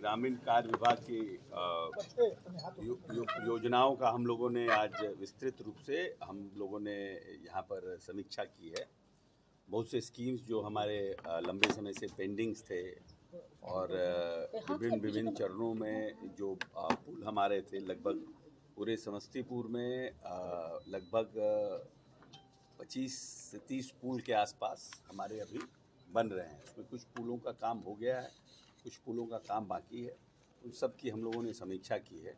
ग्रामीण कार्य विभाग की योजनाओं का हम लोगों ने आज विस्तृत रूप से हम लोगों ने यहाँ पर समीक्षा की है। बहुत से स्कीम्स जो हमारे लंबे समय से पेंडिंग्स थे और विभिन्न चरणों में जो पुल हमारे थे, लगभग पूरे समस्तीपुर में लगभग 25 से 30 पुल के आसपास हमारे अभी बन रहे हैं। उसमें कुछ पुलों का काम हो गया है, कुछ पुलों का काम बाकी है। उन सब की हम लोगों ने समीक्षा की है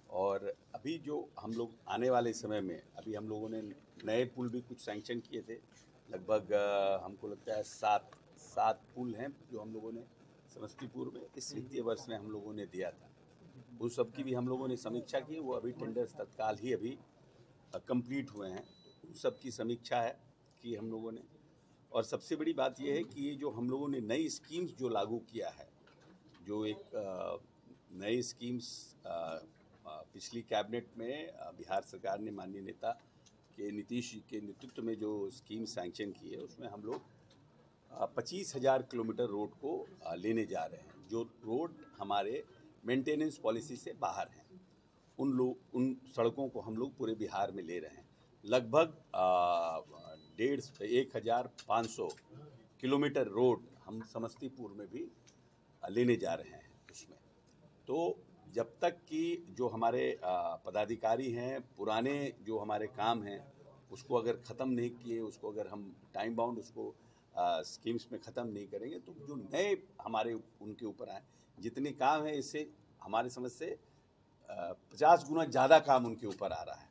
और अभी जो हम लोग आने वाले समय में अभी हम लोगों ने नए पुल भी कुछ सैंक्शन किए थे। लगभग हमको लगता है सात पुल हैं जो हम लोगों ने समस्तीपुर में इस वित्तीय वर्ष में हम लोगों ने दिया था। उन सब की भी हम लोगों ने समीक्षा की। वो अभी टेंडर्स तत्काल ही अभी कंप्लीट हुए हैं। उन सब की समीक्षा है कि हम लोगों ने, और सबसे बड़ी बात यह है कि ये जो हम लोगों ने नई स्कीम्स जो लागू किया है, जो एक नई स्कीम्स पिछली कैबिनेट में बिहार सरकार ने माननीय नेता के नीतीश जी के नेतृत्व में जो स्कीम सैंक्शन की है, उसमें हम लोग 25,000 किलोमीटर रोड को लेने जा रहे हैं। जो रोड हमारे मेंटेनेंस पॉलिसी से बाहर हैं, उन सड़कों को हम लोग पूरे बिहार में ले रहे हैं। लगभग 1,500 किलोमीटर रोड हम समस्तीपुर में भी लेने जा रहे हैं। उसमें तो जब तक कि जो हमारे पदाधिकारी हैं, पुराने जो हमारे काम हैं उसको अगर ख़त्म नहीं किए, उसको अगर हम टाइम बाउंड उसको स्कीम्स में ख़त्म नहीं करेंगे, तो जो नए हमारे उनके ऊपर आए जितने काम हैं, इससे हमारे समझ से 50 गुना ज़्यादा काम उनके ऊपर आ रहा है।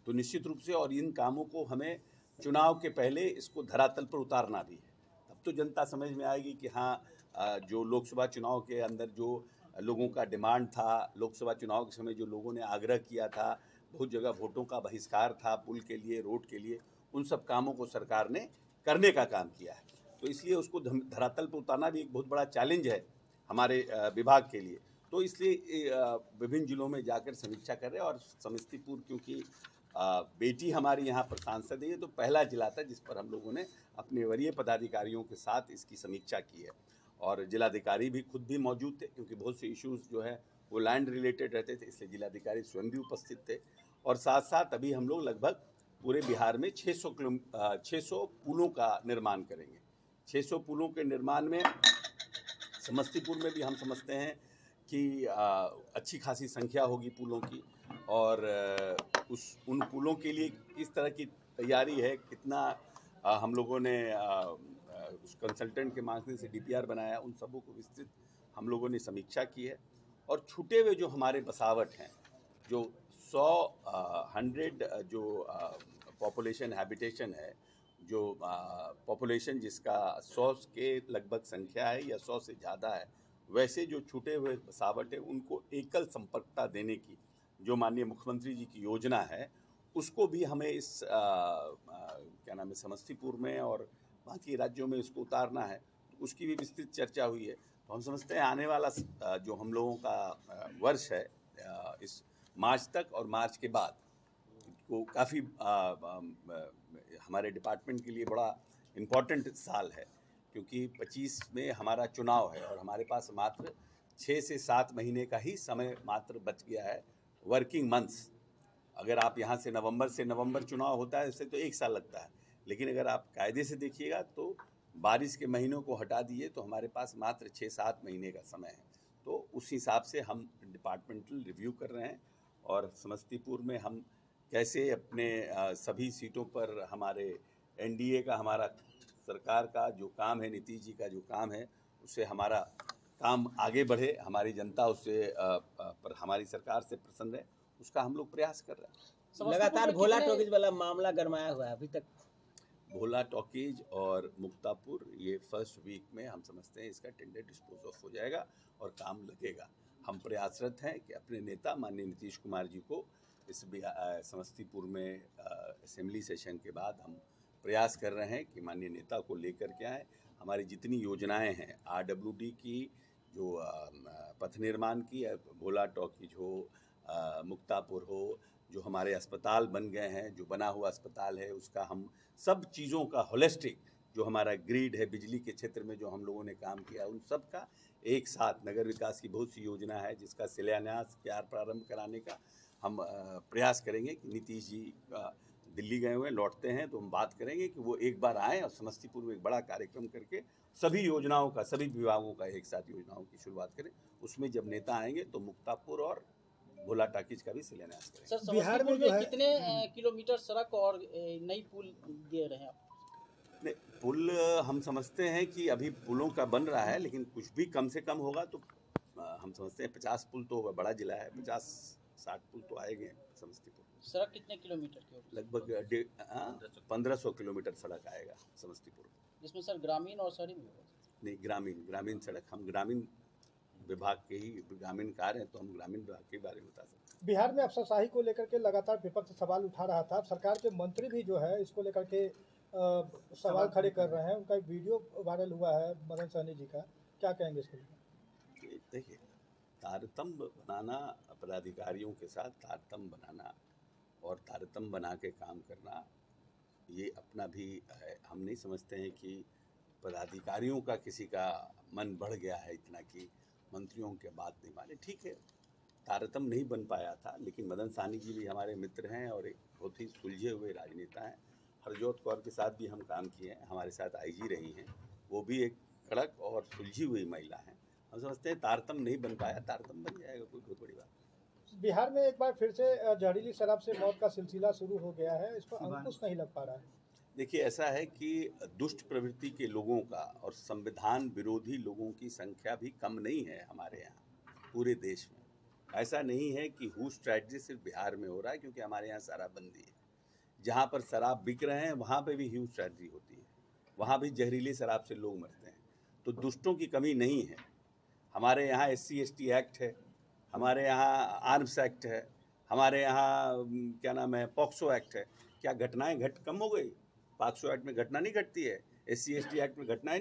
तो निश्चित रूप से, और इन कामों को हमें चुनाव के पहले इसको धरातल पर उतारना भी है। तब तो जनता समझ में आएगी कि हाँ, जो लोकसभा चुनाव के अंदर जो लोगों का डिमांड था, लोकसभा चुनाव के समय जो लोगों ने आग्रह किया था, बहुत जगह वोटों का बहिष्कार था पुल के लिए, रोड के लिए, उन सब कामों को सरकार ने करने का काम किया है। तो इसलिए उसको धरातल पर उतारना भी एक बहुत बड़ा चैलेंज है हमारे विभाग के लिए। तो इसलिए विभिन्न जिलों में जाकर समीक्षा कर रहे हैं। और समस्तीपुर क्योंकि बेटी हमारी यहाँ पर सांसद है, तो पहला जिला था जिस पर हम लोगों ने अपने वरीय पदाधिकारियों के साथ इसकी समीक्षा की है। और जिलाधिकारी भी खुद भी मौजूद थे, क्योंकि बहुत से इश्यूज़ जो है वो लैंड रिलेटेड रहते थे, इसलिए जिलाधिकारी स्वयं भी उपस्थित थे। और साथ साथ अभी हम लोग लगभग पूरे बिहार में 600 पुलों का निर्माण करेंगे। 600 पुलों के निर्माण में समस्तीपुर में भी हम समझते हैं कि अच्छी खासी संख्या होगी पुलों की। और उन पुलों के लिए किस तरह की तैयारी है, कितना हम लोगों ने उस कंसल्टेंट के माध्यम से डीपीआर बनाया, उन सबों को विस्तृत हम लोगों ने समीक्षा की है। और छूटे हुए जो हमारे बसावट हैं, जो 100 जो पॉपुलेशन हैबिटेशन है, जो पॉपुलेशन जिसका 100 के लगभग संख्या है या 100 से ज़्यादा है, वैसे जो छूटे हुए बसावट है उनको एकल संपर्कता देने की जो माननीय मुख्यमंत्री जी की योजना है, उसको भी हमें इस क्या नाम है, समस्तीपुर में और बाकी राज्यों में इसको उतारना है। तो उसकी भी विस्तृत चर्चा हुई है। तो हम समझते हैं आने वाला जो हम लोगों का वर्ष है, इस मार्च तक और मार्च के बाद को काफ़ी हमारे डिपार्टमेंट के लिए बड़ा इम्पोर्टेंट साल है, क्योंकि 25 में हमारा चुनाव है और हमारे पास मात्र 6 से 7 महीने का ही समय मात्र बच गया है, वर्किंग मंथ्स। अगर आप यहाँ से नवंबर चुनाव होता है, इससे तो 1 साल लगता है, लेकिन अगर आप कायदे से देखिएगा तो बारिश के महीनों को हटा दिए तो हमारे पास मात्र 6-7 महीने का समय है। तो उस हिसाब से हम डिपार्टमेंटल रिव्यू कर रहे हैं और समस्तीपुर में हम कैसे अपने सभी सीटों पर हमारे एनडीए का, हमारा सरकार का जो काम है, नीतीश जी का जो काम है, उससे हमारा काम आगे बढ़े, हमारी जनता उससे पर हमारी सरकार से प्रसन्न है, उसका हम लोग प्रयास कर रहे हैं। लगातार भोला टॉकीज वाला मामला गरमाया हुआ है अभी तक। भोला टॉकीज और मुक्तापुर, ये फर्स्ट वीक में हम समझते हैं इसका टेंडर डिस्पोज ऑफ हो जाएगा और काम लगेगा। हम प्रयासरत हैं कि अपने नेता माननीय नीतीश कुमार जी को इस समस्तीपुर में असेंबली सेशन के बाद हम प्रयास कर रहे हैं कि माननीय नेता को लेकर के आए। हमारी जितनी योजनाएं हैं, आरडब्ल्यूडी की, जो पथ निर्माण की, भोला टॉकीज हो, मुक्तापुर हो, जो हमारे अस्पताल बन गए हैं, जो बना हुआ अस्पताल है, उसका हम सब चीज़ों का होलिस्टिक जो हमारा ग्रिड है बिजली के क्षेत्र में जो हम लोगों ने काम किया, उन सब का एक साथ नगर विकास की बहुत सी योजना है जिसका शिलान्यास प्रारंभ कराने का हम प्रयास करेंगे कि नीतीश जी दिल्ली गए हुए लौटते हैं तो हम बात करेंगे कि वो एक बार आएँ और समस्तीपुर में एक बड़ा कार्यक्रम करके सभी योजनाओं का, सभी विभागों का एक साथ योजनाओं की शुरुआत करें। उसमें जब नेता आएंगे तो मुक्तापुर और भोला टाकीज का भी शिलान्यास करेंगे। सर, बिहार में जो है कितने किलोमीटर सड़क और नई पुल दे रहे हैं आप? नहीं, पुल हम समझते हैं कि अभी पुलों का बन रहा है, लेकिन कुछ भी कम से कम होगा तो हम समझते हैं 50 पुल तो होगा, बड़ा जिला है, 50-60 पुल तो आएंगे समस्तीपुर। सड़क कितने किलोमीटर की होगी? लगभग 1500 किलोमीटर सड़क आएगा समस्तीपुर, जिसमें सर ग्रामीण और शहरी भी होगा? नहीं, ग्रामीण सड़क, हम ग्रामीण विभाग के ही ग्रामीण कार्य हैं तो हम ग्रामीण विभाग के बारे में बता सकते हैं। बिहार में अफसरशाही को लेकर के लगातार विपक्ष सवाल उठा रहा था, सरकार के मंत्री भी जो है इसको लेकर के सवाल खड़े कर रहे हैं। उनका एक वीडियो वायरल हुआ है मदन सहनी जी का, क्या कहेंगे इसके लिए? देखिए, तारतम्य बनाना, पदाधिकारियों के साथ तारतम्य बनाना और तारतम्य बना के काम करना, ये अपना भी है। हम नहीं समझते हैं कि पदाधिकारियों का किसी का मन बढ़ गया है इतना कि मंत्रियों के बात नहीं माने। ठीक है, तारतम्य नहीं बन पाया था, लेकिन मदन सहनी जी भी हमारे मित्र हैं और एक बहुत ही सुलझे हुए राजनेता हैं। हरजोत कौर के साथ भी हम काम किए हैं, हमारे साथ आईजी रही हैं, वो भी एक कड़क और सुलझी हुई महिला हैं। हम समझते हैं तारतम्य नहीं बन पाया, तारतम्य बन जाएगा, कोई बहुत बड़ी बात। बिहार में एक बार फिर से जहरीली शराब से मौत का सिलसिला शुरू हो गया है, इस पर अंकुश नहीं लग पा रहा है। देखिए, ऐसा है कि दुष्ट प्रवृत्ति के लोगों का और संविधान विरोधी लोगों की संख्या भी कम नहीं है हमारे यहाँ पूरे देश में। ऐसा नहीं है कि हुश ट्रेजेडी सिर्फ बिहार में हो रहा है, क्योंकि हमारे यहाँ शराबबंदी है। जहाँ पर शराब बिक रहे हैं वहाँ पे भी ह्यूज ट्रेजेडी होती है, वहाँ भी जहरीली शराब से लोग मरते हैं। तो दुष्टों की कमी नहीं है। हमारे यहाँ SC/ST एक्ट है, हमारे यहाँ आर्म्स एक्ट है, हमारे यहाँ क्या नाम है, पॉक्सो एक्ट है। क्या घटनाएं कम हो गई? पॉक्सो एक्ट में घटना नहीं घटती है, SC/ST एक्ट में घटनाएं